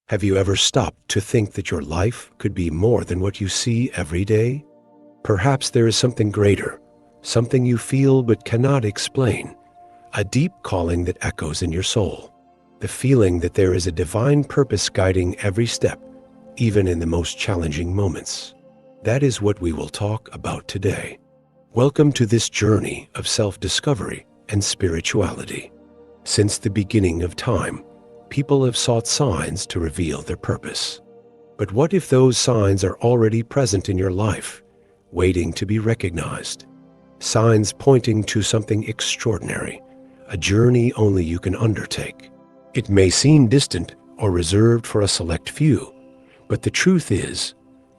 Have you ever stopped to think that your life could be more than what you see every day? Perhaps there is something greater, something you feel but cannot explain, a deep calling that echoes in your soul, the feeling that there is a divine purpose guiding every step, even in the most challenging moments. That is what we will talk about today. Welcome to this journey of self-discovery and spirituality. Since the beginning of time, people have sought signs to reveal their purpose. But what if those signs are already present in your life, waiting to be recognized? Signs pointing to something extraordinary, a journey only you can undertake. It may seem distant or reserved for a select few, but the truth is,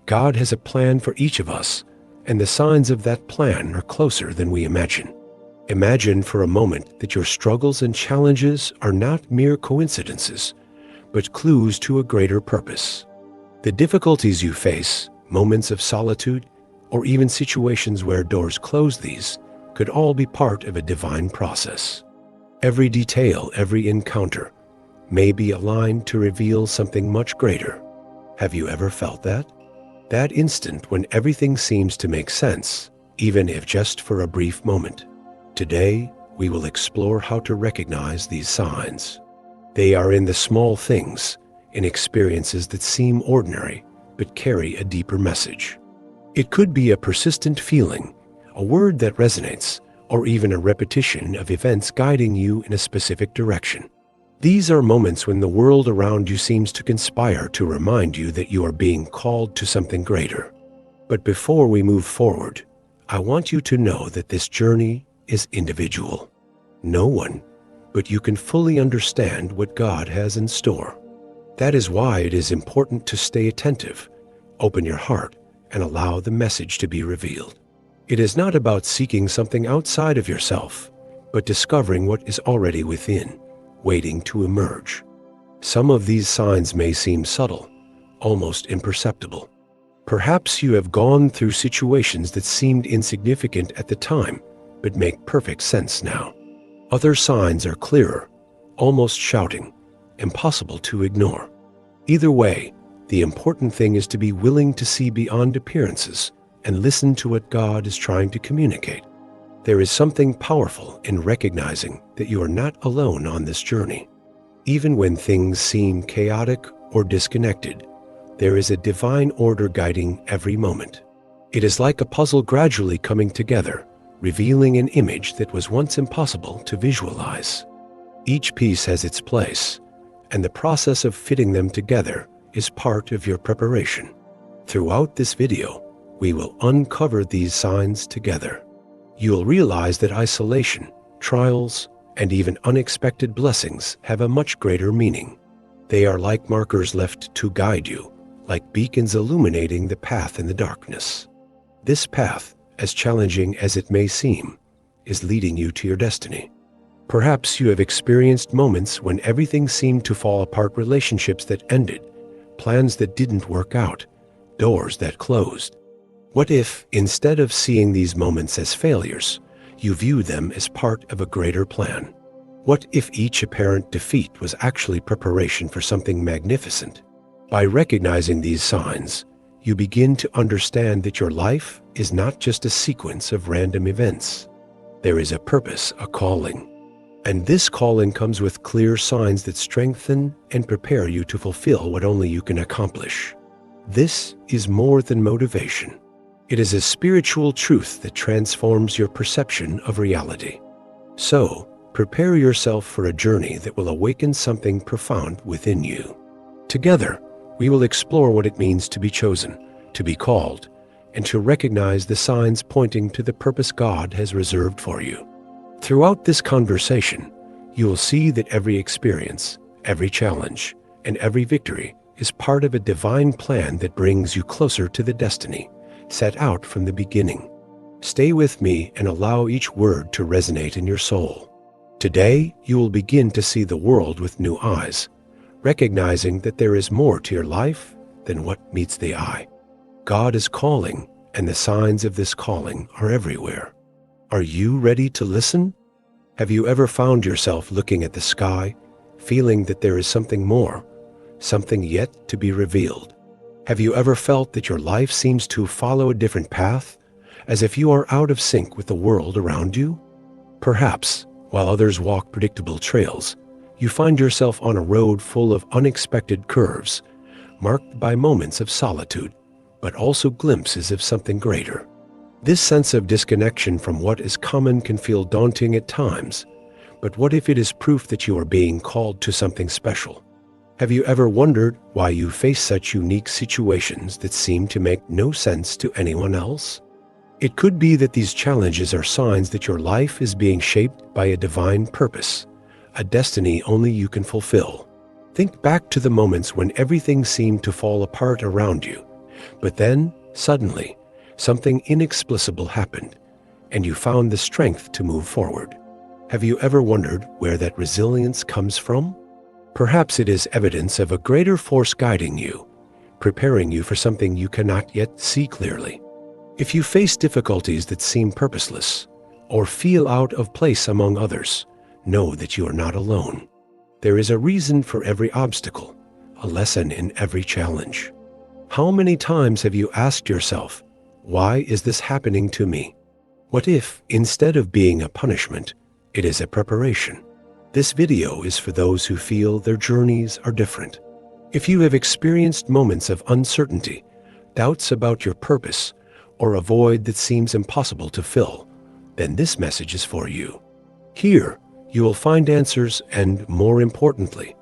God has a plan for each of us, and the signs of that plan are closer than we imagine. Imagine for a moment that your struggles and challenges are not mere coincidences, but clues to a greater purpose. The difficulties you face, moments of solitude, or even situations where doors close, these could all be part of a divine process. Every detail, every encounter, may be aligned to reveal something much greater. Have you ever felt that? That instant when everything seems to make sense, even if just for a brief moment. Today, we will explore how to recognize these signs. They are in the small things, in experiences that seem ordinary, but carry a deeper message. It could be a persistent feeling, a word that resonates, or even a repetition of events guiding you in a specific direction. These are moments when the world around you seems to conspire to remind you that you are being called to something greater. But before we move forward, I want you to know that this journey is individual. No one but you can fully understand what God has in store. That is why it is important to stay attentive, open your heart, and allow the message to be revealed. It is not about seeking something outside of yourself, but discovering what is already within, waiting to emerge. Some of these signs may seem subtle, almost imperceptible. Perhaps you have gone through situations that seemed insignificant at the time, but make perfect sense now. Other signs are clearer, almost shouting, impossible to ignore. Either way, the important thing is to be willing to see beyond appearances and listen to what God is trying to communicate. There is something powerful in recognizing that you are not alone on this journey. Even when things seem chaotic or disconnected, there is a divine order guiding every moment. It is like a puzzle gradually coming together, revealing an image that was once impossible to visualize. Each piece has its place, and the process of fitting them together is part of your preparation. Throughout this video, we will uncover these signs together. You'll realize that isolation, trials, and even unexpected blessings have a much greater meaning. They are like markers left to guide you, like beacons illuminating the path in the darkness. This path, as challenging as it may seem, is leading you to your destiny. Perhaps you have experienced moments when everything seemed to fall apart, relationships that ended, plans that didn't work out, doors that closed. What if, instead of seeing these moments as failures, you view them as part of a greater plan? What if each apparent defeat was actually preparation for something magnificent? By recognizing these signs, you begin to understand that your life is not just a sequence of random events. There is a purpose, a calling. And this calling comes with clear signs that strengthen and prepare you to fulfill what only you can accomplish. This is more than motivation. It is a spiritual truth that transforms your perception of reality. So, prepare yourself for a journey that will awaken something profound within you. Together, we will explore what it means to be chosen, to be called, and to recognize the signs pointing to the purpose God has reserved for you. Throughout this conversation, you will see that every experience, every challenge, and every victory is part of a divine plan that brings you closer to the destiny set out from the beginning. Stay with me and allow each word to resonate in your soul. Today, you will begin to see the world with new eyes, recognizing that there is more to your life than what meets the eye. God is calling, and the signs of this calling are everywhere. Are you ready to listen? Have you ever found yourself looking at the sky, feeling that there is something more, something yet to be revealed. Have you ever felt that your life seems to follow a different path, as if you are out of sync with the world around you? Perhaps, while others walk predictable trails, you find yourself on a road full of unexpected curves, marked by moments of solitude, but also glimpses of something greater. This sense of disconnection from what is common can feel daunting at times, but what if it is proof that you are being called to something special? Have you ever wondered why you face such unique situations that seem to make no sense to anyone else? It could be that these challenges are signs that your life is being shaped by a divine purpose, a destiny only you can fulfill. Think back to the moments when everything seemed to fall apart around you, but then, suddenly, something inexplicable happened, and you found the strength to move forward. Have you ever wondered where that resilience comes from? Perhaps it is evidence of a greater force guiding you, preparing you for something you cannot yet see clearly. If you face difficulties that seem purposeless, or feel out of place among others, know that you are not alone. There is a reason for every obstacle, a lesson in every challenge. How many times have you asked yourself, why is this happening to me? What if, instead of being a punishment, it is a preparation? This video is for those who feel their journeys are different. If you have experienced moments of uncertainty, doubts about your purpose, or a void that seems impossible to fill, then this message is for you. Here, you will find answers and, more importantly,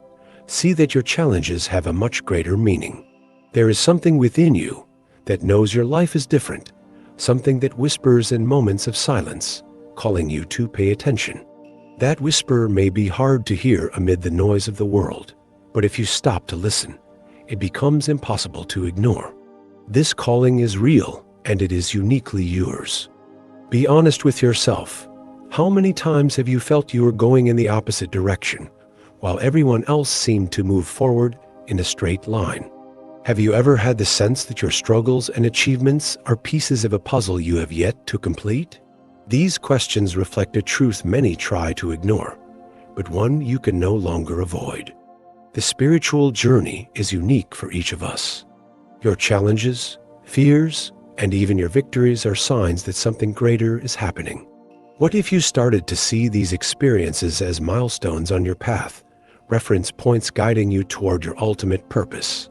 see that your challenges have a much greater meaning. There is something within you that knows your life is different, something that whispers in moments of silence, calling you to pay attention. That whisper may be hard to hear amid the noise of the world, but if you stop to listen, it becomes impossible to ignore. This calling is real, and it is uniquely yours. Be honest with yourself. How many times have you felt you were going in the opposite direction, while everyone else seemed to move forward in a straight line? Have you ever had the sense that your struggles and achievements are pieces of a puzzle you have yet to complete? These questions reflect a truth many try to ignore, but one you can no longer avoid. The spiritual journey is unique for each of us. Your challenges, fears, and even your victories are signs that something greater is happening. What if you started to see these experiences as milestones on your path, reference points guiding you toward your ultimate purpose?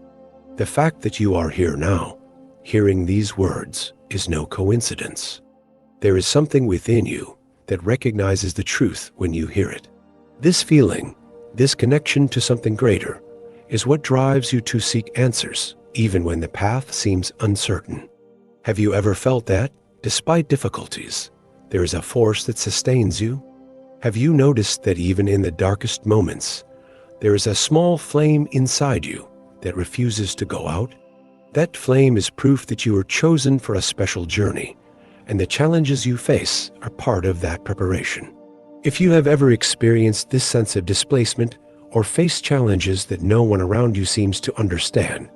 The fact that you are here now, hearing these words, is no coincidence. There is something within you that recognizes the truth when you hear it. This feeling, this connection to something greater, is what drives you to seek answers, even when the path seems uncertain. Have you ever felt that, despite difficulties, there is a force that sustains you? Have you noticed that even in the darkest moments, there is a small flame inside you that refuses to go out? That flame is proof that you are chosen for a special journey, and the challenges you face are part of that preparation. If you have ever experienced this sense of displacement or faced challenges that no one around you seems to understand,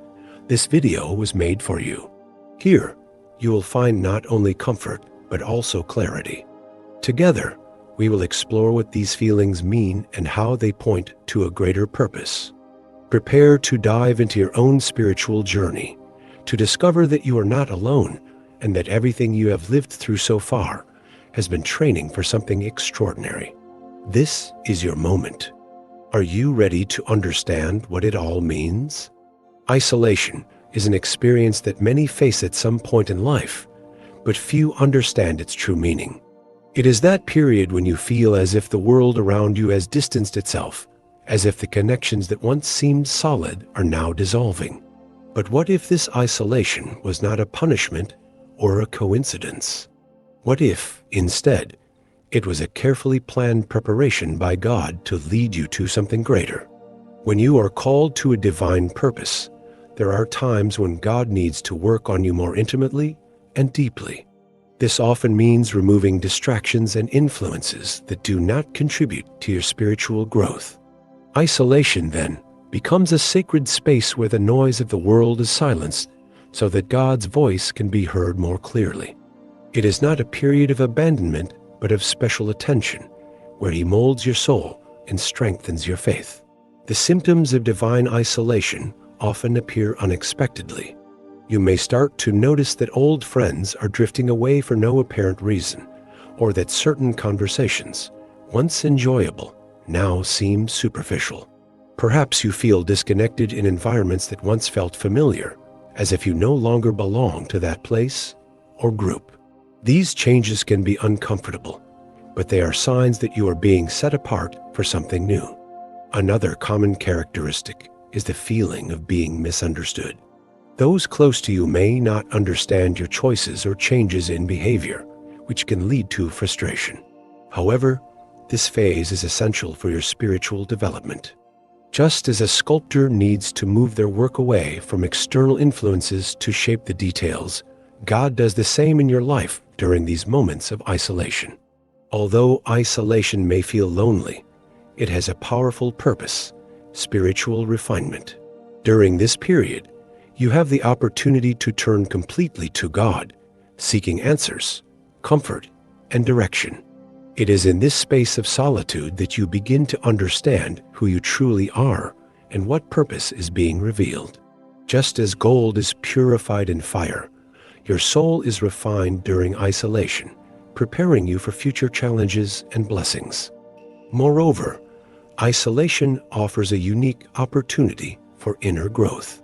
this video was made for you. Here, you will find not only comfort, but also clarity. Together, we will explore what these feelings mean and how they point to a greater purpose. Prepare to dive into your own spiritual journey, to discover that you are not alone and that everything you have lived through so far has been training for something extraordinary. This is your moment. Are you ready to understand what it all means? Isolation is an experience that many face at some point in life, but few understand its true meaning. It is that period when you feel as if the world around you has distanced itself, as if the connections that once seemed solid are now dissolving. But what if this isolation was not a punishment or a coincidence? What if, instead, it was a carefully planned preparation by God to lead you to something greater? When you are called to a divine purpose, there are times when God needs to work on you more intimately and deeply. This often means removing distractions and influences that do not contribute to your spiritual growth. Isolation, then, becomes a sacred space where the noise of the world is silenced so that God's voice can be heard more clearly. It is not a period of abandonment, but of special attention, where He molds your soul and strengthens your faith. The symptoms of divine isolation often appear unexpectedly. You may start to notice that old friends are drifting away for no apparent reason, or that certain conversations, once enjoyable, now seem superficial. Perhaps you feel disconnected in environments that once felt familiar, as if you no longer belong to that place or group. These changes can be uncomfortable, but they are signs that you are being set apart for something new. Another common characteristic is the feeling of being misunderstood. Those close to you may not understand your choices or changes in behavior, which can lead to frustration. However, this phase is essential for your spiritual development. Just as a sculptor needs to move their work away from external influences to shape the details, God does the same in your life during these moments of isolation. Although isolation may feel lonely, it has a powerful purpose: spiritual refinement. During this period, you have the opportunity to turn completely to God, seeking answers, comfort, and direction. It is in this space of solitude that you begin to understand who you truly are and what purpose is being revealed. Just as gold is purified in fire, your soul is refined during isolation, preparing you for future challenges and blessings. Moreover, isolation offers a unique opportunity for inner growth.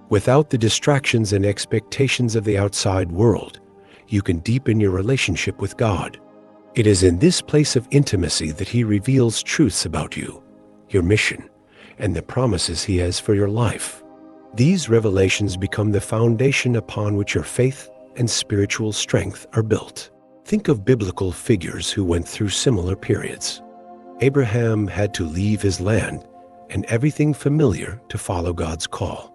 Without the distractions and expectations of the outside world, you can deepen your relationship with God. It is in this place of intimacy that He reveals truths about you, your mission, and the promises He has for your life. These revelations become the foundation upon which your faith and spiritual strength are built. Think of biblical figures who went through similar periods. Abraham had to leave his land and everything familiar to follow God's call.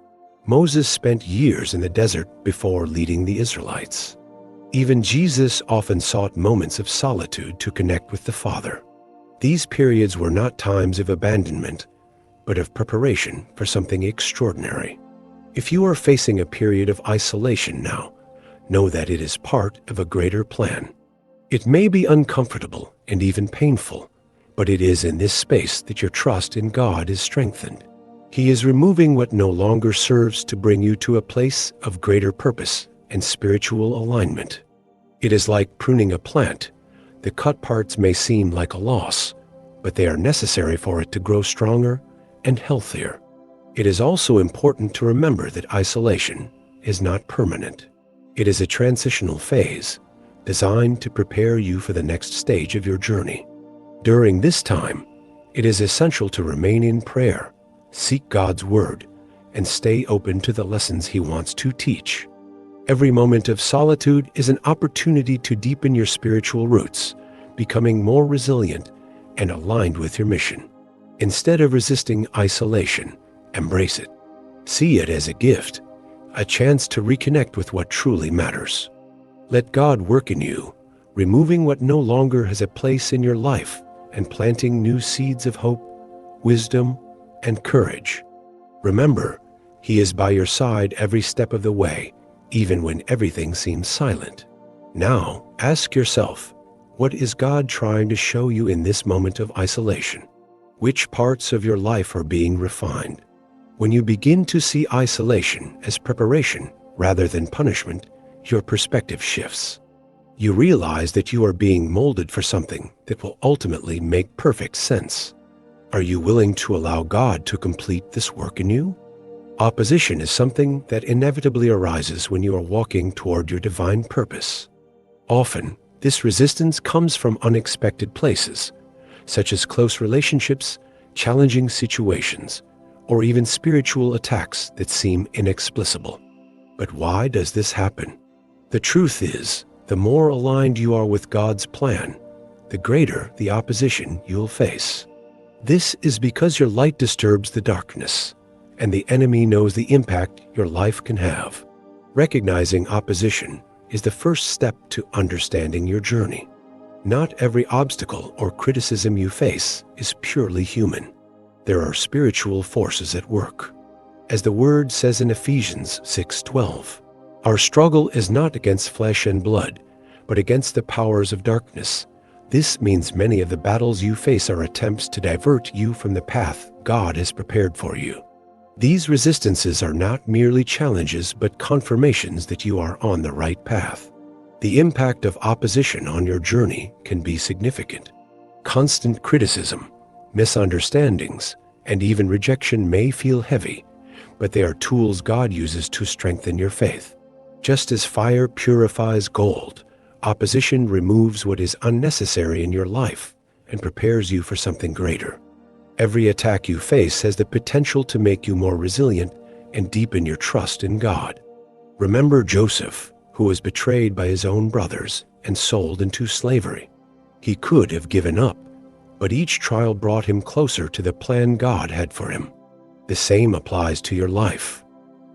Moses spent years in the desert before leading the Israelites. Even Jesus often sought moments of solitude to connect with the Father. These periods were not times of abandonment, but of preparation for something extraordinary. If you are facing a period of isolation now, know that it is part of a greater plan. It may be uncomfortable and even painful, but it is in this space that your trust in God is strengthened. He is removing what no longer serves to bring you to a place of greater purpose and spiritual alignment. It is like pruning a plant. The cut parts may seem like a loss, but they are necessary for it to grow stronger and healthier. It is also important to remember that isolation is not permanent. It is a transitional phase designed to prepare you for the next stage of your journey. During this time, it is essential to remain in prayer, seek God's word, and stay open to the lessons He wants to teach. Every moment of solitude is an opportunity to deepen your spiritual roots, becoming more resilient and aligned with your mission. Instead of resisting isolation, embrace it. See it as a gift, a chance to reconnect with what truly matters. Let God work in you, removing what no longer has a place in your life and planting new seeds of hope, wisdom, and courage. Remember, He is by your side every step of the way, even when everything seems silent. Now, ask yourself, what is God trying to show you in this moment of isolation? Which parts of your life are being refined? When you begin to see isolation as preparation rather than punishment, your perspective shifts. You realize that you are being molded for something that will ultimately make perfect sense. Are you willing to allow God to complete this work in you? Opposition is something that inevitably arises when you are walking toward your divine purpose. Often, this resistance comes from unexpected places, such as close relationships, challenging situations, or even spiritual attacks that seem inexplicable. But why does this happen? The truth is, the more aligned you are with God's plan, the greater the opposition you'll face. This is because your light disturbs the darkness, and the enemy knows the impact your life can have. Recognizing opposition is the first step to understanding your journey. Not every obstacle or criticism you face is purely human. There are spiritual forces at work. As the Word says in Ephesians 6:12, our struggle is not against flesh and blood, but against the powers of darkness, This means many of the battles you face are attempts to divert you from the path God has prepared for you. These resistances are not merely challenges but confirmations that you are on the right path. The impact of opposition on your journey can be significant. Constant criticism, misunderstandings, and even rejection may feel heavy, but they are tools God uses to strengthen your faith. Just as fire purifies gold, opposition removes what is unnecessary in your life and prepares you for something greater. Every attack you face has the potential to make you more resilient and deepen your trust in God. Remember Joseph, who was betrayed by his own brothers and sold into slavery. He could have given up, but each trial brought him closer to the plan God had for him. The same applies to your life.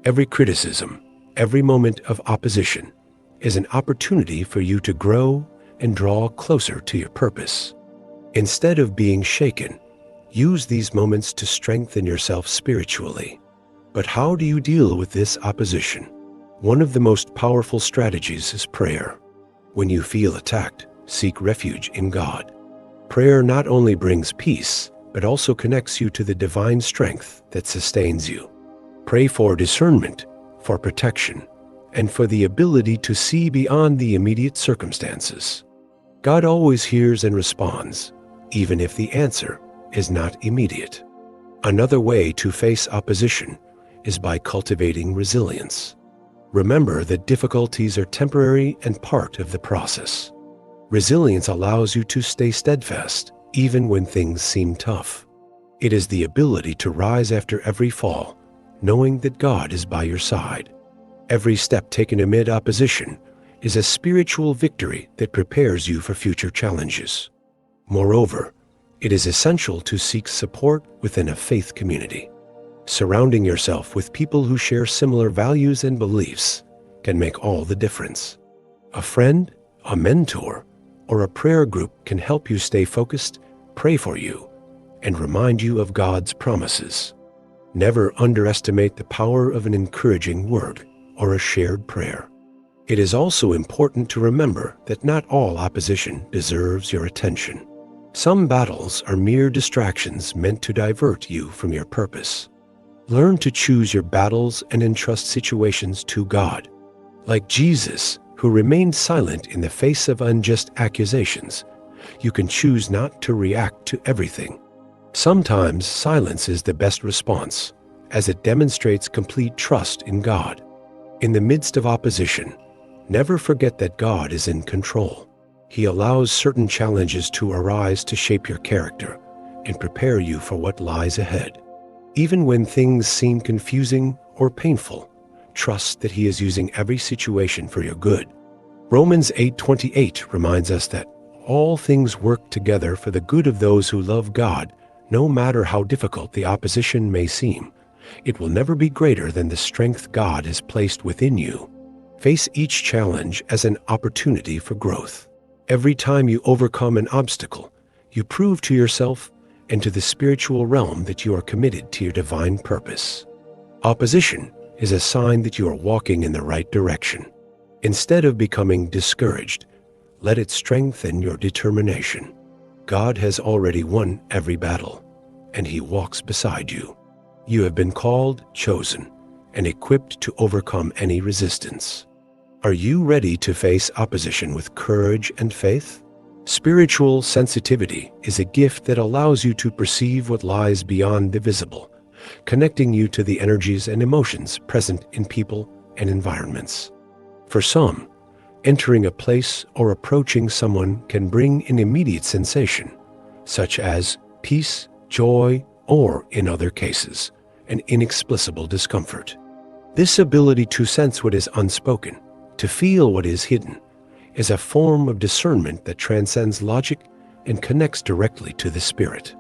Every criticism, every moment of opposition is an opportunity for you to grow and draw closer to your purpose. Instead of being shaken, use these moments to strengthen yourself spiritually. But how do you deal with this opposition? One of the most powerful strategies is prayer. When you feel attacked, seek refuge in God. Prayer not only brings peace, but also connects you to the divine strength that sustains you. Pray for discernment, for protection, and for the ability to see beyond the immediate circumstances. God always hears and responds, even if the answer is not immediate. Another way to face opposition is by cultivating resilience. Remember that difficulties are temporary and part of the process. Resilience allows you to stay steadfast, even when things seem tough. It is the ability to rise after every fall, knowing that God is by your side. Every step taken amid opposition is a spiritual victory that prepares you for future challenges. Moreover, it is essential to seek support within a faith community. Surrounding yourself with people who share similar values and beliefs can make all the difference. A friend, a mentor, or a prayer group can help you stay focused, pray for you, and remind you of God's promises. Never underestimate the power of an encouraging word or a shared prayer. It is also important to remember that not all opposition deserves your attention. Some battles are mere distractions meant to divert you from your purpose. Learn to choose your battles and entrust situations to God. Like Jesus, who remained silent in the face of unjust accusations, you can choose not to react to everything. Sometimes silence is the best response, as it demonstrates complete trust in God. In the midst of opposition, never forget that God is in control. He allows certain challenges to arise to shape your character and prepare you for what lies ahead. Even when things seem confusing or painful, trust that He is using every situation for your good. Romans 8:28 reminds us that all things work together for the good of those who love God, no matter how difficult the opposition may seem. It will never be greater than the strength God has placed within you. Face each challenge as an opportunity for growth. Every time you overcome an obstacle, you prove to yourself and to the spiritual realm that you are committed to your divine purpose. Opposition is a sign that you are walking in the right direction. Instead of becoming discouraged, let it strengthen your determination. God has already won every battle, and He walks beside you. You have been called, chosen, and equipped to overcome any resistance. Are you ready to face opposition with courage and faith? Spiritual sensitivity is a gift that allows you to perceive what lies beyond the visible, connecting you to the energies and emotions present in people and environments. For some, entering a place or approaching someone can bring an immediate sensation, such as peace, joy, or, in other cases, an inexplicable discomfort. This ability to sense what is unspoken, to feel what is hidden, is a form of discernment that transcends logic and connects directly to the spirit.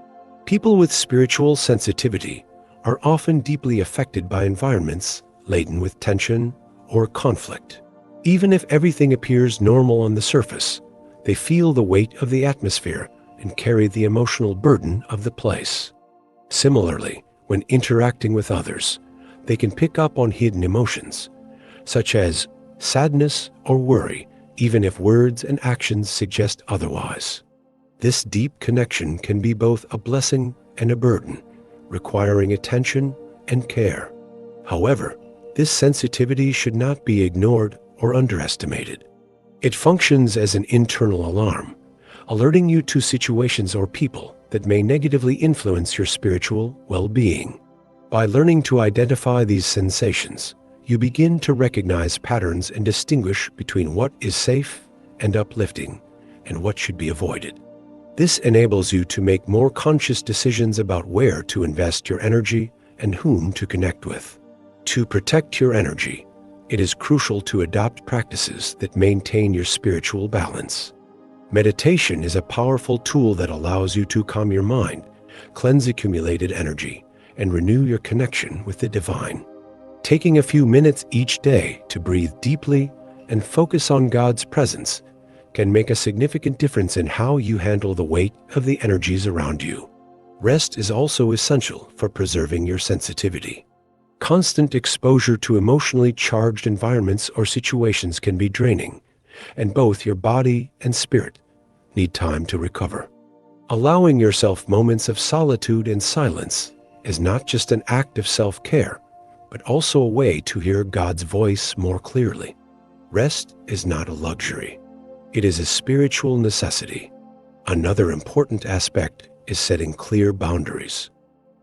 People with spiritual sensitivity are often deeply affected by environments laden with tension or conflict. Even if everything appears normal on the surface, they feel the weight of the atmosphere and carry the emotional burden of the place. Similarly, when interacting with others, they can pick up on hidden emotions, such as sadness or worry, even if words and actions suggest otherwise. This deep connection can be both a blessing and a burden, requiring attention and care. However, this sensitivity should not be ignored or underestimated. It functions as an internal alarm, alerting you to situations or people that may negatively influence your spiritual well-being. By learning to identify these sensations, you begin to recognize patterns and distinguish between what is safe and uplifting and what should be avoided. This enables you to make more conscious decisions about where to invest your energy and whom to connect with. To protect your energy, it is crucial to adopt practices that maintain your spiritual balance. Meditation is a powerful tool that allows you to calm your mind, cleanse accumulated energy, and renew your connection with the divine. Taking a few minutes each day to breathe deeply and focus on God's presence can make a significant difference in how you handle the weight of the energies around you. Rest is also essential for preserving your sensitivity. Constant exposure to emotionally charged environments or situations can be draining, and both your body and spirit need time to recover. Allowing yourself moments of solitude and silence is not just an act of self-care, but also a way to hear God's voice more clearly. Rest is not a luxury. It is a spiritual necessity. Another important aspect is setting clear boundaries.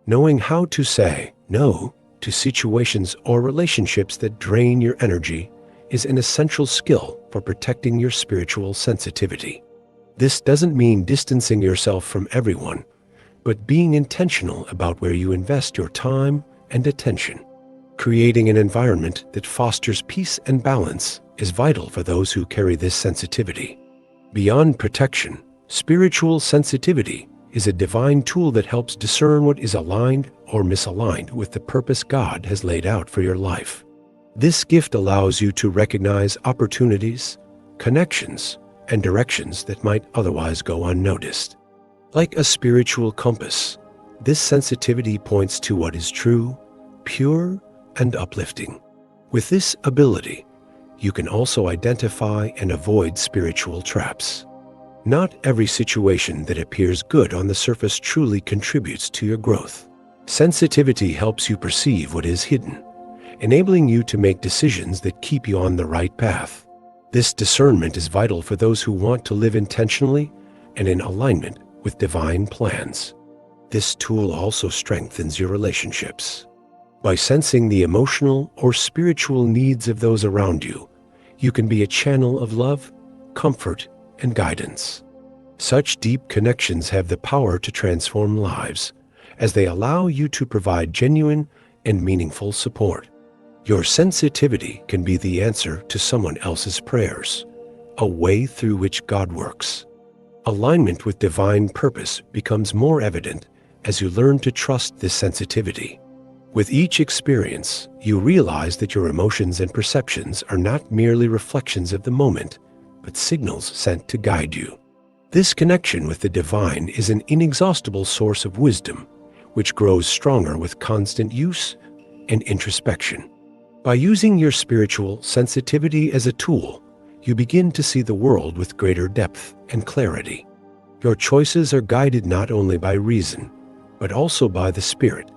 Knowing how to say no to situations or relationships that drain your energy is an essential skill for protecting your spiritual sensitivity. This doesn't mean distancing yourself from everyone, but being intentional about where you invest your time and attention. Creating an environment that fosters peace and balance is vital for those who carry this sensitivity. Beyond protection, spiritual sensitivity is a divine tool that helps discern what is aligned or misaligned with the purpose God has laid out for your life. This gift allows you to recognize opportunities, connections, and directions that might otherwise go unnoticed. Like a spiritual compass, this sensitivity points to what is true, pure, and uplifting. With this ability, you can also identify and avoid spiritual traps. Not every situation that appears good on the surface truly contributes to your growth. Sensitivity helps you perceive what is hidden, enabling you to make decisions that keep you on the right path. This discernment is vital for those who want to live intentionally and in alignment with divine plans. This tool also strengthens your relationships. By sensing the emotional or spiritual needs of those around you, you can be a channel of love, comfort, and guidance. Such deep connections have the power to transform lives, as they allow you to provide genuine and meaningful support. Your sensitivity can be the answer to someone else's prayers, a way through which God works. Alignment with divine purpose becomes more evident as you learn to trust this sensitivity. With each experience, you realize that your emotions and perceptions are not merely reflections of the moment, but signals sent to guide you. This connection with the divine is an inexhaustible source of wisdom, which grows stronger with constant use and introspection. By using your spiritual sensitivity as a tool, you begin to see the world with greater depth and clarity. Your choices are guided not only by reason, but also by the Spirit,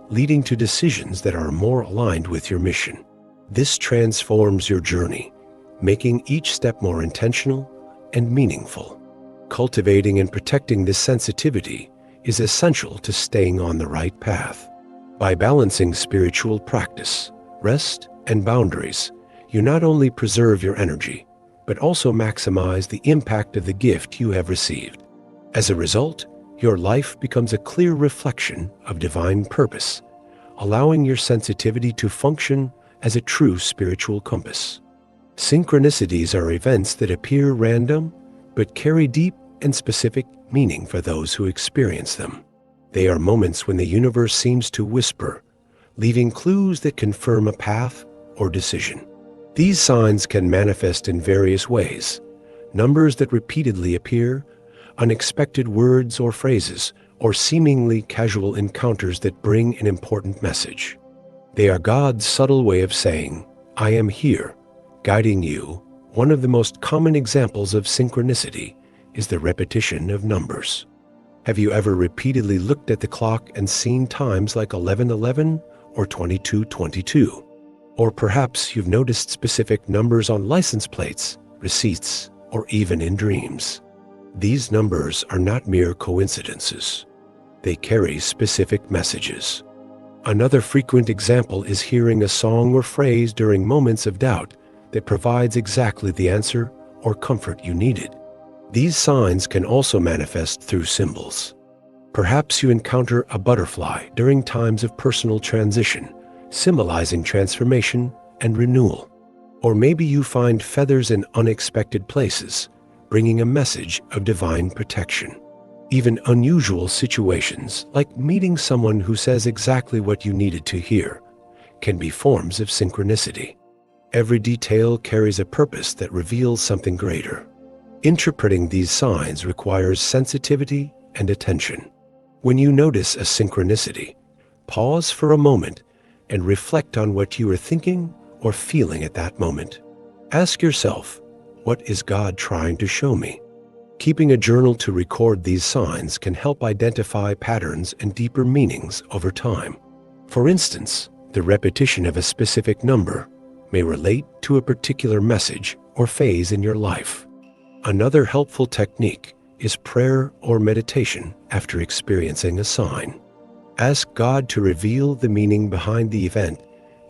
leading to decisions that are more aligned with your mission. This transforms your journey, making each step more intentional and meaningful. Cultivating and protecting this sensitivity is essential to staying on the right path. By balancing spiritual practice, rest, and boundaries, you not only preserve your energy, but also maximize the impact of the gift you have received. As a result, your life becomes a clear reflection of divine purpose, allowing your sensitivity to function as a true spiritual compass. Synchronicities are events that appear random, but carry deep and specific meaning for those who experience them. They are moments when the universe seems to whisper, leaving clues that confirm a path or decision. These signs can manifest in various ways: numbers that repeatedly appear, unexpected words or phrases, or seemingly casual encounters that bring an important message. They are God's subtle way of saying, "I am here, guiding you." One of the most common examples of synchronicity is the repetition of numbers. Have you ever repeatedly looked at the clock and seen times like 11:11 or 22:22? Or perhaps you've noticed specific numbers on license plates, receipts, or even in dreams. These numbers are not mere coincidences. They carry specific messages. Another frequent example is hearing a song or phrase during moments of doubt that provides exactly the answer or comfort you needed. These signs can also manifest through symbols. Perhaps you encounter a butterfly during times of personal transition, symbolizing transformation and renewal. Or maybe you find feathers in unexpected places, bringing a message of divine protection. Even unusual situations, like meeting someone who says exactly what you needed to hear, can be forms of synchronicity. Every detail carries a purpose that reveals something greater. Interpreting these signs requires sensitivity and attention. When you notice a synchronicity, pause for a moment and reflect on what you are thinking or feeling at that moment. Ask yourself, what is God trying to show me? Keeping a journal to record these signs can help identify patterns and deeper meanings over time. For instance, the repetition of a specific number may relate to a particular message or phase in your life. Another helpful technique is prayer or meditation after experiencing a sign. Ask God to reveal the meaning behind the event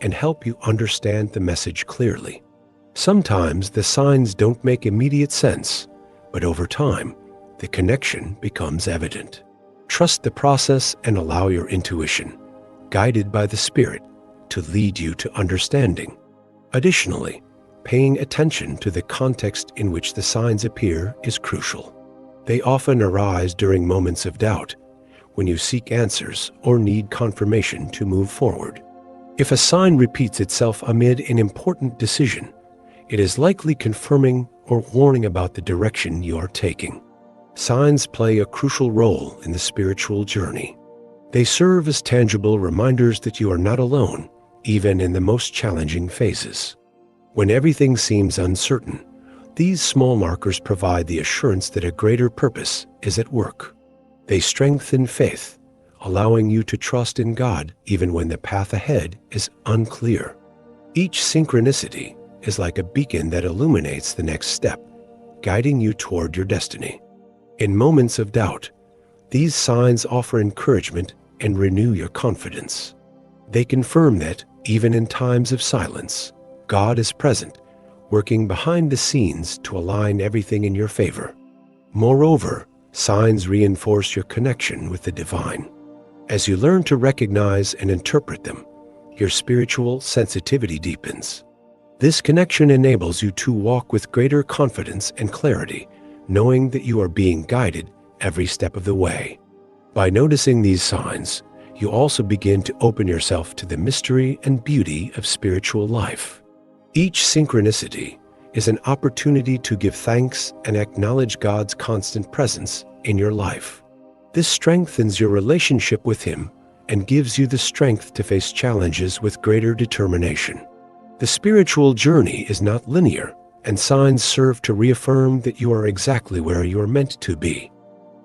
and help you understand the message clearly. Sometimes the signs don't make immediate sense, but over time, the connection becomes evident. Trust the process and allow your intuition, guided by the Spirit, to lead you to understanding. Additionally, paying attention to the context in which the signs appear is crucial. They often arise during moments of doubt, when you seek answers or need confirmation to move forward. If a sign repeats itself amid an important decision, it is likely confirming or warning about the direction you are taking. Signs play a crucial role in the spiritual journey. They serve as tangible reminders that you are not alone, even in the most challenging phases. When everything seems uncertain, these small markers provide the assurance that a greater purpose is at work. They strengthen faith, allowing you to trust in God even when the path ahead is unclear. Each synchronicity is like a beacon that illuminates the next step, guiding you toward your destiny. In moments of doubt, these signs offer encouragement and renew your confidence. They confirm that, even in times of silence, God is present, working behind the scenes to align everything in your favor. Moreover, signs reinforce your connection with the divine. As you learn to recognize and interpret them, your spiritual sensitivity deepens. This connection enables you to walk with greater confidence and clarity, knowing that you are being guided every step of the way. By noticing these signs, you also begin to open yourself to the mystery and beauty of spiritual life. Each synchronicity is an opportunity to give thanks and acknowledge God's constant presence in your life. This strengthens your relationship with Him and gives you the strength to face challenges with greater determination. The spiritual journey is not linear, and signs serve to reaffirm that you are exactly where you are meant to be.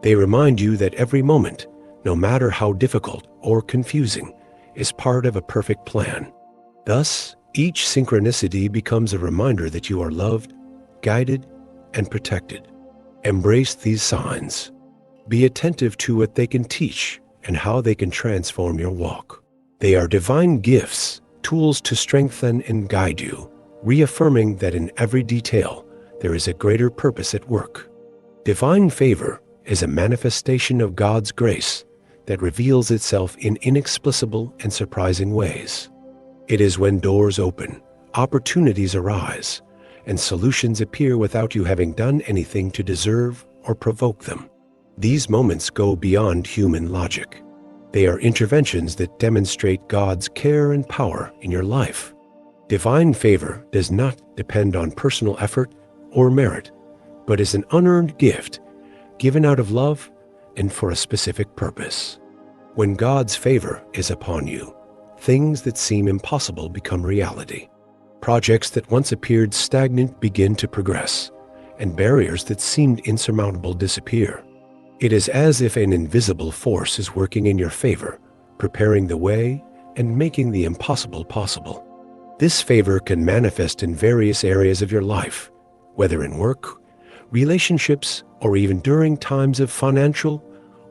They remind you that every moment, no matter how difficult or confusing, is part of a perfect plan. Thus, each synchronicity becomes a reminder that you are loved, guided, and protected. Embrace these signs. Be attentive to what they can teach and how they can transform your walk. They are divine gifts, tools to strengthen and guide you, reaffirming that in every detail there is a greater purpose at work. Divine favor is a manifestation of God's grace that reveals itself in inexplicable and surprising ways. It is when doors open, opportunities arise, and solutions appear without you having done anything to deserve or provoke them. These moments go beyond human logic. They are interventions that demonstrate God's care and power in your life. Divine favor does not depend on personal effort or merit, but is an unearned gift given out of love and for a specific purpose. When God's favor is upon you, things that seem impossible become reality. Projects that once appeared stagnant begin to progress, and barriers that seemed insurmountable disappear. It is as if an invisible force is working in your favor, preparing the way and making the impossible possible. This favor can manifest in various areas of your life, whether in work, relationships, or even during times of financial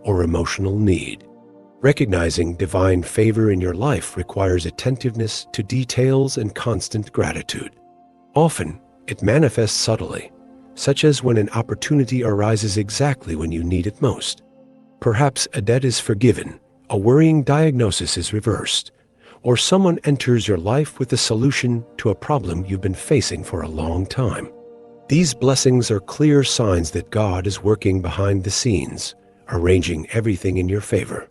or emotional need. Recognizing divine favor in your life requires attentiveness to details and constant gratitude. Often, it manifests subtly, such as when an opportunity arises exactly when you need it most. Perhaps a debt is forgiven, a worrying diagnosis is reversed, or someone enters your life with a solution to a problem you've been facing for a long time. These blessings are clear signs that God is working behind the scenes, arranging everything in your favor.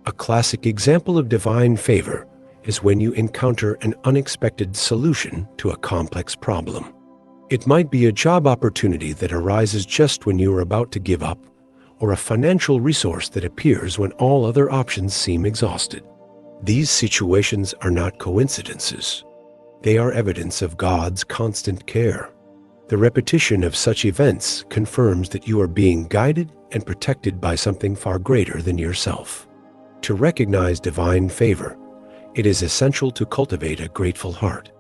A classic example of divine favor is when you encounter an unexpected solution to a complex problem. It might be a job opportunity that arises just when you are about to give up, or a financial resource that appears when all other options seem exhausted. These situations are not coincidences. They are evidence of God's constant care. The repetition of such events confirms that you are being guided and protected by something far greater than yourself. To recognize divine favor, it is essential to cultivate a grateful heart.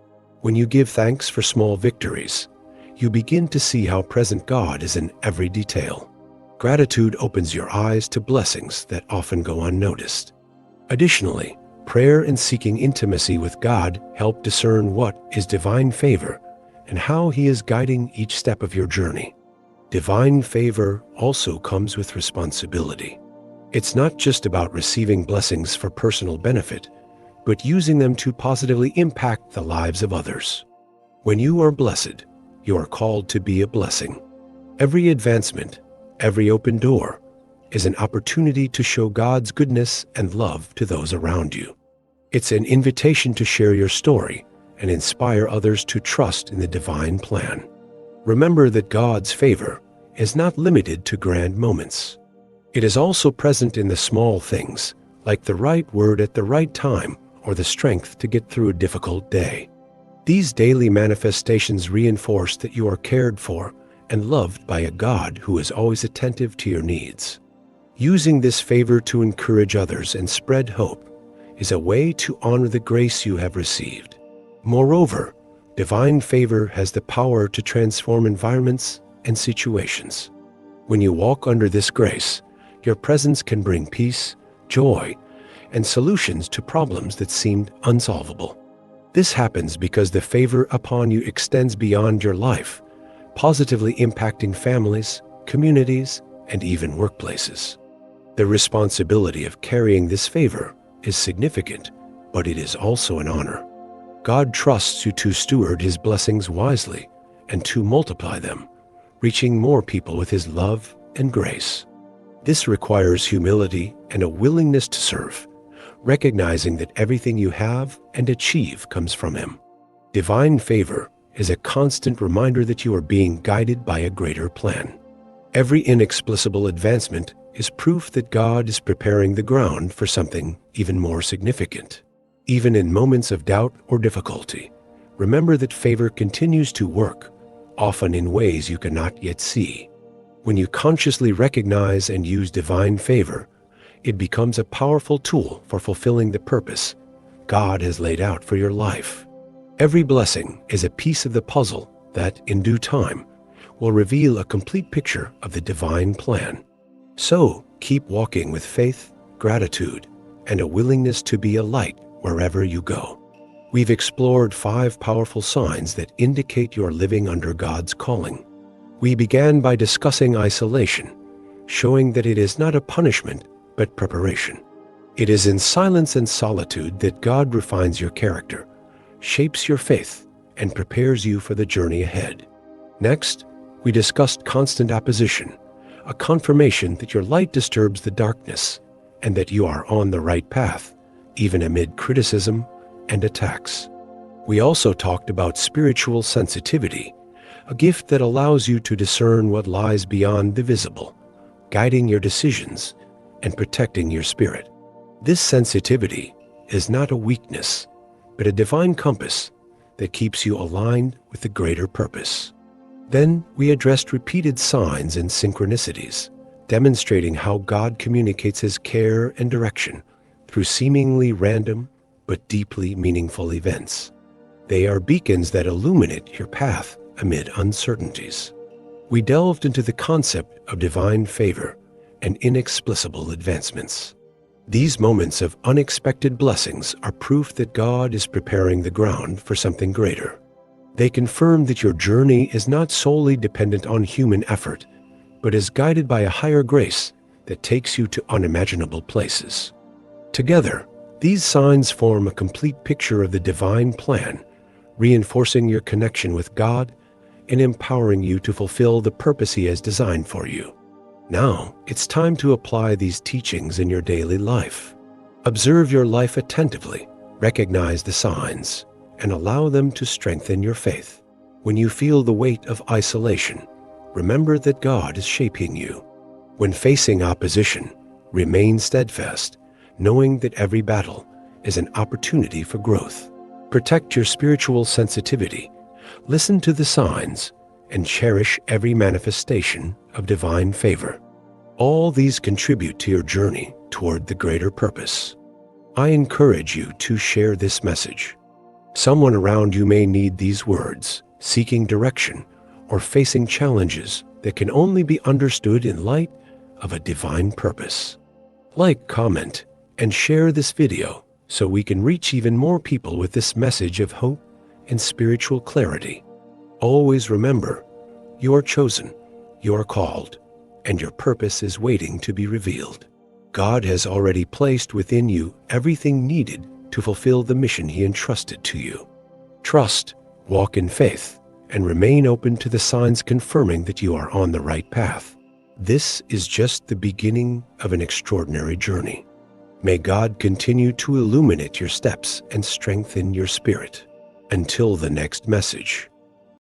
When you give thanks for small victories, you begin to see how present God is in every detail. Gratitude opens your eyes to blessings that often go unnoticed. Additionally, prayer and seeking intimacy with God help discern what is divine favor and how He is guiding each step of your journey. Divine favor also comes with responsibility. It's not just about receiving blessings for personal benefit, but using them to positively impact the lives of others. When you are blessed, you are called to be a blessing. Every advancement, every open door, is an opportunity to show God's goodness and love to those around you. It's an invitation to share your story and inspire others to trust in the divine plan. Remember that God's favor is not limited to grand moments. It is also present in the small things, like the right word at the right time or the strength to get through a difficult day. These daily manifestations reinforce that you are cared for and loved by a God who is always attentive to your needs. Using this favor to encourage others and spread hope is a way to honor the grace you have received. Moreover, divine favor has the power to transform environments and situations. When you walk under this grace, your presence can bring peace, joy, and solutions to problems that seemed unsolvable. This happens because the favor upon you extends beyond your life, positively impacting families, communities, and even workplaces. The responsibility of carrying this favor is significant, but it is also an honor. God trusts you to steward His blessings wisely and to multiply them, reaching more people with His love and grace. This requires humility and a willingness to serve, recognizing that everything you have and achieve comes from Him. Divine favor is a constant reminder that you are being guided by a greater plan. Every inexplicable advancement is proof that God is preparing the ground for something even more significant. Even in moments of doubt or difficulty, remember that favor continues to work, often in ways you cannot yet see. When you consciously recognize and use divine favor, it becomes a powerful tool for fulfilling the purpose God has laid out for your life. Every blessing is a piece of the puzzle that, in due time, will reveal a complete picture of the divine plan. So, keep walking with faith, gratitude, and a willingness to be a light wherever you go. We've explored 5 powerful signs that indicate you're living under God's calling. We began by discussing isolation, showing that it is not a punishment, but preparation. It is in silence and solitude that God refines your character, shapes your faith, and prepares you for the journey ahead. Next, we discussed constant opposition, a confirmation that your light disturbs the darkness and that you are on the right path, even amid criticism and attacks. We also talked about spiritual sensitivity, a gift that allows you to discern what lies beyond the visible, guiding your decisions and protecting your spirit. This sensitivity is not a weakness, but a divine compass that keeps you aligned with the greater purpose. Then we addressed repeated signs and synchronicities, demonstrating how God communicates His care and direction through seemingly random but deeply meaningful events. They are beacons that illuminate your path amid uncertainties. We delved into the concept of divine favor and inexplicable advancements. These moments of unexpected blessings are proof that God is preparing the ground for something greater. They confirm that your journey is not solely dependent on human effort, but is guided by a higher grace that takes you to unimaginable places. Together, these signs form a complete picture of the divine plan, reinforcing your connection with God and empowering you to fulfill the purpose He has designed for you. Now, it's time to apply these teachings in your daily life. Observe your life attentively, recognize the signs, and allow them to strengthen your faith. When you feel the weight of isolation, remember that God is shaping you. When facing opposition, remain steadfast, knowing that every battle is an opportunity for growth. Protect your spiritual sensitivity, listen to the signs, and cherish every manifestation of divine favor. All these contribute to your journey toward the greater purpose. I encourage you to share this message. Someone around you may need these words, seeking direction or facing challenges that can only be understood in light of a divine purpose. Like, comment, and share this video so we can reach even more people with this message of hope and spiritual clarity. Always remember, you are chosen, you are called, and your purpose is waiting to be revealed. God has already placed within you everything needed to fulfill the mission He entrusted to you. Trust, walk in faith, and remain open to the signs confirming that you are on the right path. This is just the beginning of an extraordinary journey. May God continue to illuminate your steps and strengthen your spirit. Until the next message.